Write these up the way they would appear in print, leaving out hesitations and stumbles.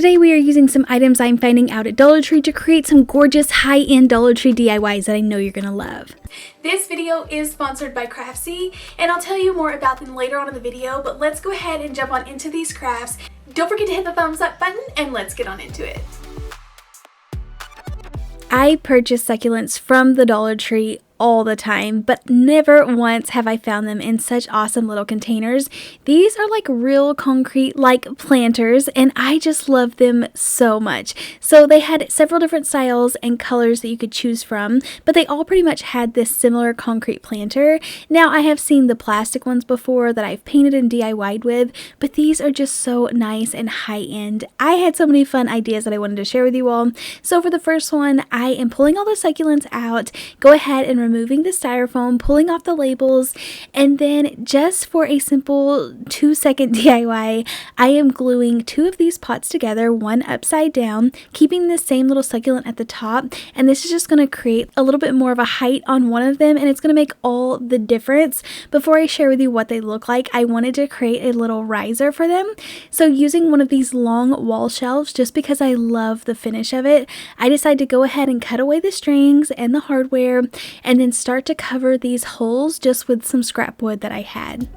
Today we are using some items I'm finding out at Dollar Tree to create some gorgeous high-end Dollar Tree DIYs that I know you're gonna love. This video is sponsored by Craftsy, and I'll tell you more about them later on in the video, but let's go ahead and jump on into these crafts. Don't forget to hit the thumbs up button, and let's get on into it. I purchase succulents from the Dollar Tree all the time, but never once have I found them in such awesome little containers. These are like real concrete like planters, and I just love them so much. So they had several different styles and colors that you could choose from, but they all pretty much had this similar concrete planter. Now I have seen the plastic ones before that I've painted and DIY'd with, but these are just so nice and high-end. I had so many fun ideas that I wanted to share with you all. So for the first one, I am pulling all the succulents out. Go ahead and removing the styrofoam, pulling off the labels, and then just for a simple 2-second DIY, I am gluing two of these pots together, one upside down, keeping the same little succulent at the top, and this is just going to create a little bit more of a height on one of them, and it's going to make all the difference. Before I share with you what they look like, I wanted to create a little riser for them. So using one of these long wall shelves, just because I love the finish of it, I decided to go ahead and cut away the strings and the hardware, and then start to cover these holes just with some scrap wood that I had.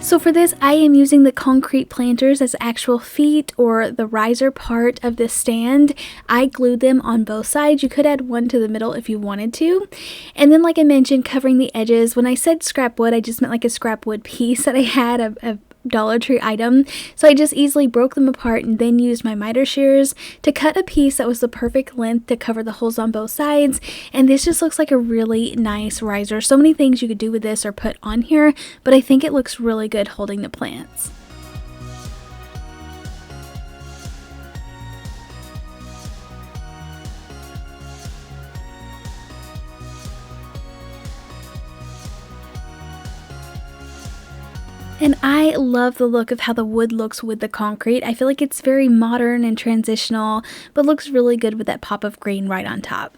So for this, I am using the concrete planters as actual feet or the riser part of the stand. I glued them on both sides. You could add one to the middle if you wanted to. And then, like I mentioned, covering the edges. When I said scrap wood, I just meant like a scrap wood piece that I had of Dollar Tree item. So I just easily broke them apart and then used my miter shears to cut a piece that was the perfect length to cover the holes on both sides. And this just looks like a really nice riser. So many things you could do with this or put on here, but I think it looks really good holding the plants. And I love the look of how the wood looks with the concrete. I feel like it's very modern and transitional, but looks really good with that pop of green right on top.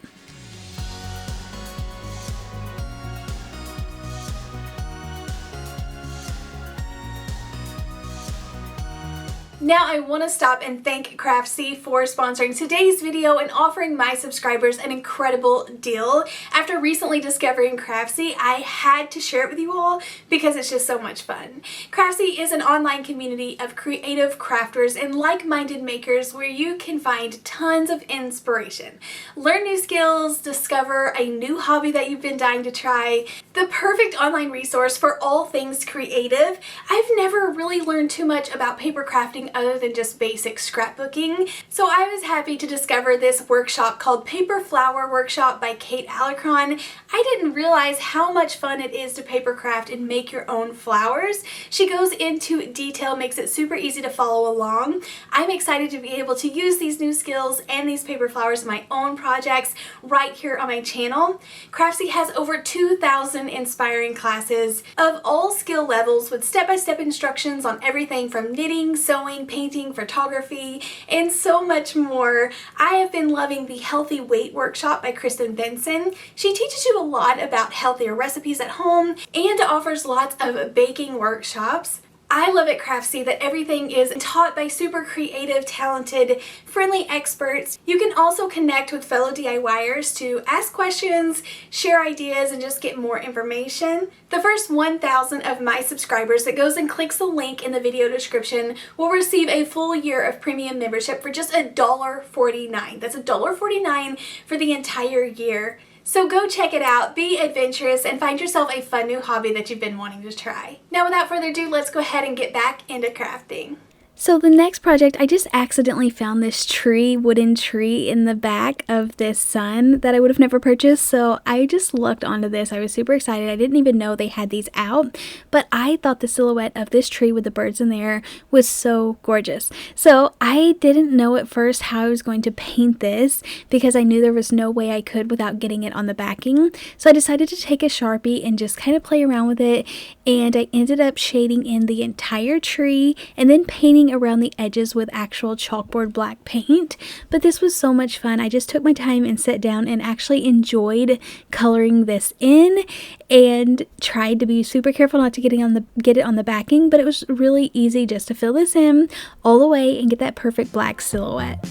Now I want to stop and thank Craftsy for sponsoring today's video and offering my subscribers an incredible deal. After recently discovering Craftsy, I had to share it with you all because it's just so much fun. Craftsy is an online community of creative crafters and like-minded makers where you can find tons of inspiration, learn new skills, discover a new hobby that you've been dying to try, the perfect online resource for all things creative. I've never really learned too much about paper crafting other than just basic scrapbooking. So I was happy to discover this workshop called Paper Flower Workshop by KraftsbyKatelyn. I didn't realize how much fun it is to paper craft and make your own flowers. She goes into detail, makes it super easy to follow along. I'm excited to be able to use these new skills and these paper flowers in my own projects right here on my channel. Craftsy has over 2,000 inspiring classes of all skill levels with step-by-step instructions on everything from knitting, sewing, painting, photography, and so much more. I have been loving the Healthy Weight Workshop by Kristen Benson. She teaches you a lot about healthier recipes at home and offers lots of baking workshops. I love at Craftsy that everything is taught by super creative, talented, friendly experts. You can also connect with fellow DIYers to ask questions, share ideas, and just get more information. The first 1,000 of my subscribers that goes and clicks the link in the video description will receive a full year of premium membership for just $1.49. That's $1.49 for the entire year. So go check it out, be adventurous, and find yourself a fun new hobby that you've been wanting to try. Now without further ado, let's go ahead and get back into crafting. So the next project, I just accidentally found this wooden tree in the back of this sun that I would have never purchased. So I just looked onto this. I was super excited. I didn't even know they had these out, but I thought the silhouette of this tree with the birds in there was so gorgeous. So I didn't know at first how I was going to paint this because I knew there was no way I could without getting it on the backing. So I decided to take a Sharpie and just kind of play around with it. And I ended up shading in the entire tree and then painting coloring around the edges with actual chalkboard black paint, but this was so much fun. I just took my time and sat down and actually enjoyed coloring this in, and tried to be super careful not to get it on the backing, but it was really easy just to fill this in all the way and get that perfect black silhouette.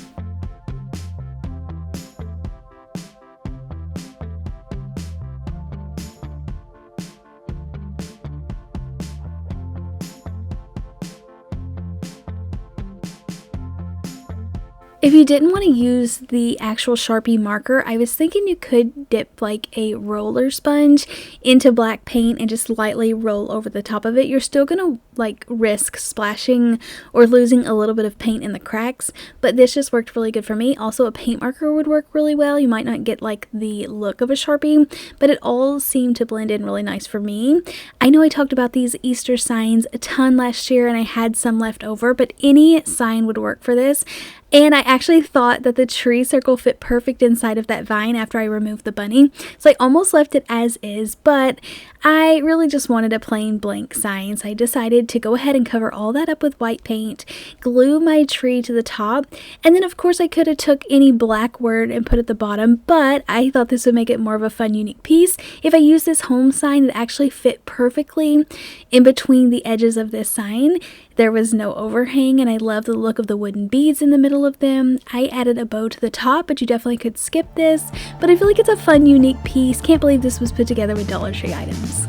If you didn't want to use the actual Sharpie marker, I was thinking you could dip like a roller sponge into black paint and just lightly roll over the top of it. You're still going to like risk splashing or losing a little bit of paint in the cracks, but this just worked really good for me. Also, a paint marker would work really well. You might not get like the look of a Sharpie, but it all seemed to blend in really nice for me. I know I talked about these Easter signs a ton last year and I had some left over, but any sign would work for this. And I actually thought that the tree circle fit perfect inside of that vine after I removed the bunny. So I almost left it as is, but I really just wanted a plain blank sign. So I decided to go ahead and cover all that up with white paint, glue my tree to the top, and then of course I could have took any black word and put at the bottom, but I thought this would make it more of a fun, unique piece. If I use this home sign, it actually fit perfectly in between the edges of this sign. There was no overhang, and I love the look of the wooden beads in the middle of them. I added a bow to the top, but you definitely could skip this. But I feel like it's a fun, unique piece. Can't believe this was put together with Dollar Tree items.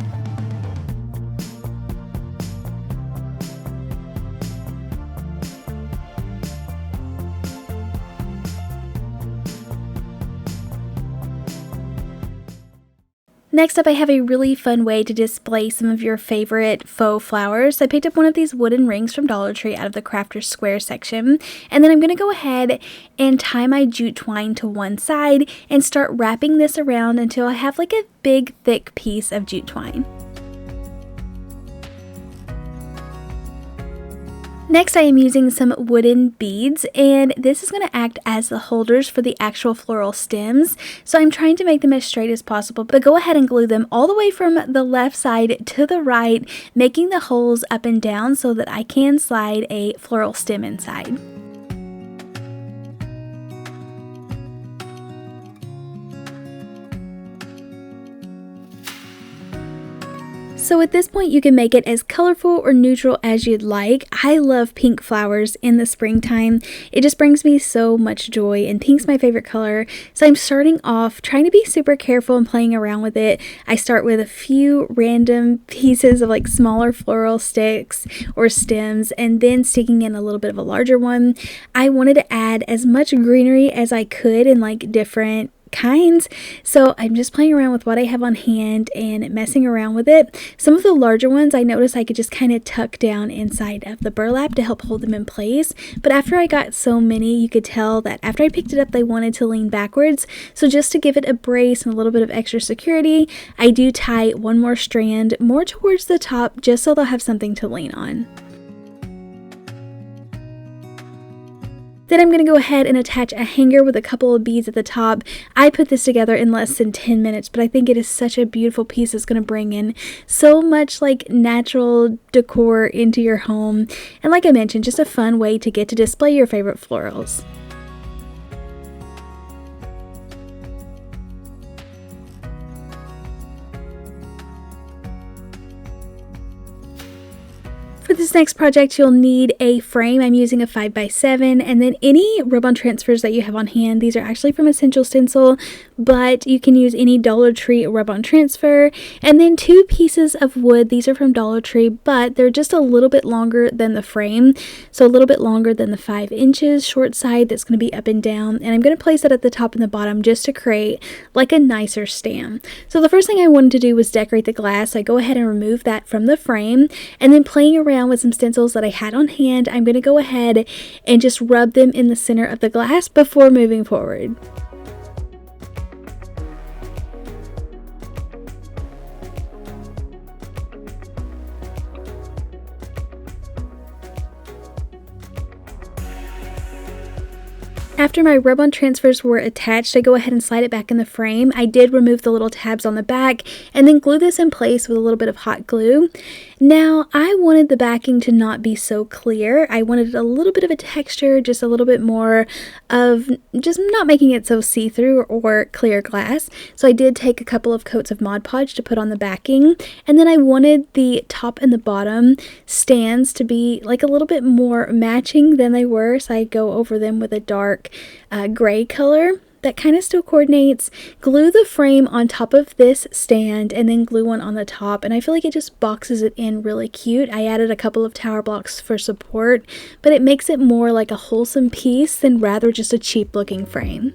Next up, I have a really fun way to display some of your favorite faux flowers. I picked up one of these wooden rings from Dollar Tree out of the Crafter's Square section, and then I'm going to go ahead and tie my jute twine to one side and start wrapping this around until I have like a big thick piece of jute twine. Next, I am using some wooden beads, and this is going to act as the holders for the actual floral stems. So I'm trying to make them as straight as possible, but go ahead and glue them all the way from the left side to the right, making the holes up and down so that I can slide a floral stem inside. So at this point, you can make it as colorful or neutral as you'd like. I love pink flowers in the springtime. It just brings me so much joy, and pink's my favorite color. So I'm starting off trying to be super careful and playing around with it. I start with a few random pieces of like smaller floral sticks or stems, and then sticking in a little bit of a larger one. I wanted to add as much greenery as I could in like different kinds, so I'm just playing around with what I have on hand and messing around with it. Some of the larger ones I noticed I could just kind of tuck down inside of the burlap to help hold them in place, but after I got so many, you could tell that after I picked it up they wanted to lean backwards. So just to give it a brace and a little bit of extra security, I do tie one more strand more towards the top just so they'll have something to lean on. Then I'm going to go ahead and attach a hanger with a couple of beads at the top. I put this together in less than 10 minutes, but I think it is such a beautiful piece. It's going to bring in so much like natural decor into your home. And like I mentioned, just a fun way to get to display your favorite florals. For this next project, you'll need a frame. I'm using a 5x7, and then any rub-on transfers that you have on hand. These are actually from Essential Stencil, but you can use any Dollar Tree rub-on transfer. And then 2 pieces of wood. These are from Dollar Tree, but they're just a little bit longer than the frame, so a little bit longer than the 5 inches short side that's going to be up and down. And I'm going to place that at the top and the bottom just to create like a nicer stand. So the first thing I wanted to do was decorate the glass. So I go ahead and remove that from the frame, and then playing around with some stencils that I had on hand, I'm going to go ahead and just rub them in the center of the glass before moving forward. After my rub-on transfers were attached, I go ahead and slide it back in the frame. I did remove the little tabs on the back and then glue this in place with a little bit of hot glue. Now, I wanted the backing to not be so clear. I wanted a little bit of a texture, just a little bit more of just not making it so see-through or clear glass. So I did take a couple of coats of Mod Podge to put on the backing, and then I wanted the top and the bottom stands to be like a little bit more matching than they were, so I go over them with a dark gray color that kind of still coordinates. Glue the frame on top of this stand and then glue one on the top, and I feel like it just boxes it in really cute. I added a couple of tower blocks for support, but it makes it more like a wholesome piece than rather just a cheap looking frame.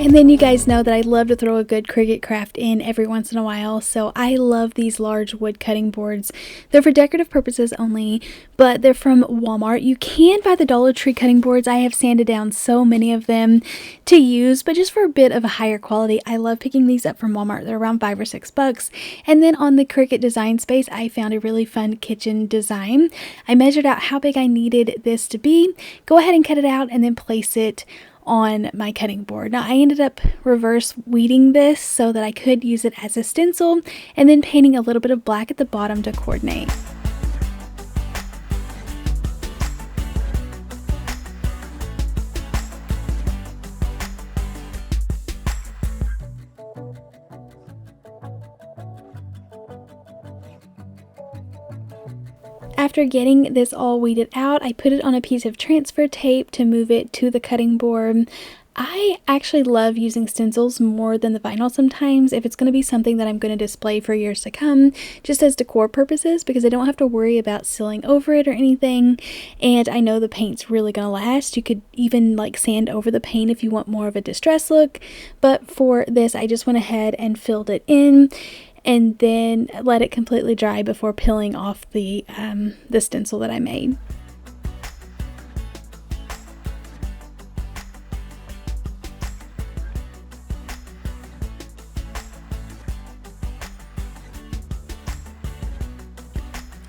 And then you guys know that I love to throw a good Cricut craft in every once in a while, so I love these large wood cutting boards. They're for decorative purposes only, but they're from Walmart. You can buy the Dollar Tree cutting boards. I have sanded down so many of them to use, but just for a bit of a higher quality, I love picking these up from Walmart. They're around $5 or $6. And then on the Cricut design space, I found a really fun kitchen design. I measured out how big I needed this to be. Go ahead and cut it out and then place it on my cutting board. Now I ended up reverse weeding this so that I could use it as a stencil and then painting a little bit of black at the bottom to coordinate. After getting this all weeded out, I put it on a piece of transfer tape to move it to the cutting board. I actually love using stencils more than the vinyl sometimes if it's going to be something that I'm going to display for years to come, just as decor purposes, because I don't have to worry about sealing over it or anything, and I know the paint's really going to last. You could even like sand over the paint if you want more of a distressed look, but for this I just went ahead and filled it in and then let it completely dry before peeling off the stencil that I made.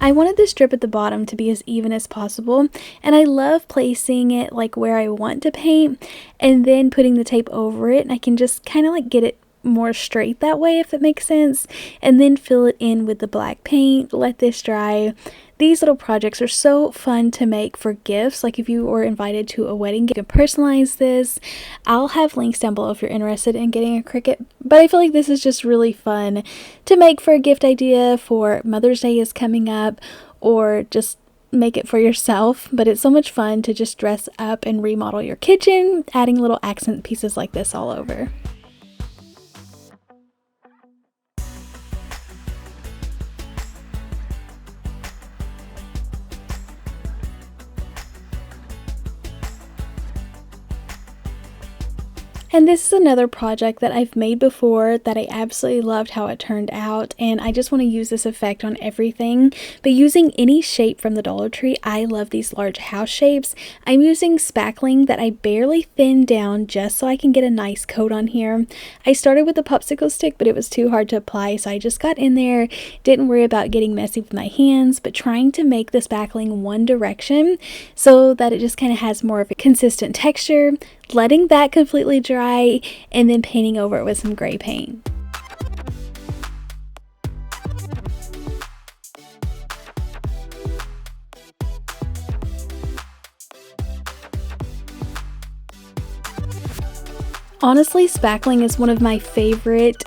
I wanted the strip at the bottom to be as even as possible, and I love placing it like where I want to paint and then putting the tape over it, and I can just kind of like get it more straight that way, if that makes sense, and then fill it in with the black paint, let this dry. These little projects are so fun to make for gifts. Like if you were invited to a wedding, you can personalize this. I'll have links down below if you're interested in getting a Cricut, but I feel like this is just really fun to make for a gift idea for Mother's Day is coming up, or just make it for yourself. But it's so much fun to just dress up and remodel your kitchen, adding little accent pieces like this all over. And this is another project that I've made before that I absolutely loved how it turned out, and I just want to use this effect on everything. But using any shape from the Dollar Tree, I love these large house shapes. I'm using spackling that I barely thinned down just so I can get a nice coat on here. I started with a popsicle stick, but it was too hard to apply, so I just got in there, didn't worry about getting messy with my hands, but trying to make the spackling one direction so that it just kind of has more of a consistent texture, letting that completely dry, and then painting over it with some gray paint. Honestly, spackling is one of my favorite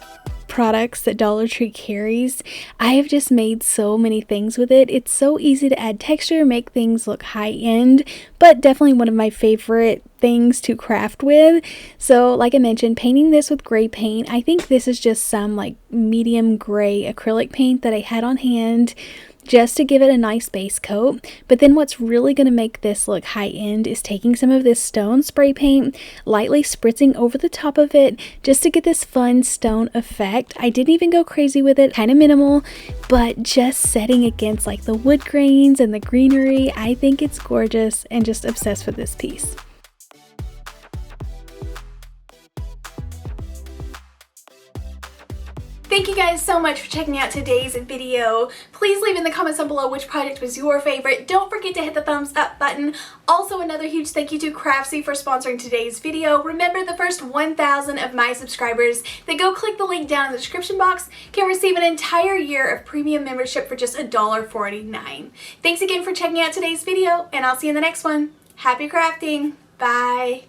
products that Dollar Tree carries. I have just made so many things with it. It's so easy to add texture, make things look high-end, but definitely one of my favorite things to craft with. So like I mentioned, painting this with gray paint. I think this is just some like medium gray acrylic paint that I had on hand. just to give it a nice base coat. But then what's really going to make this look high-end is taking some of this stone spray paint, lightly spritzing over the top of it just to get this fun stone effect. I didn't even go crazy with it, kind of minimal, but just setting against like the wood grains and the greenery, I think it's gorgeous and just obsessed with this piece. Thank you guys so much for checking out today's video. Please leave in the comments down below which project was your favorite. Don't forget to hit the thumbs up button. Also, another huge thank you to Craftsby for sponsoring today's video. Remember, the first 1,000 of my subscribers that go click the link down in the description box can receive an entire year of premium membership for just $1.49. Thanks again for checking out today's video, and I'll see you in the next one. Happy crafting. Bye.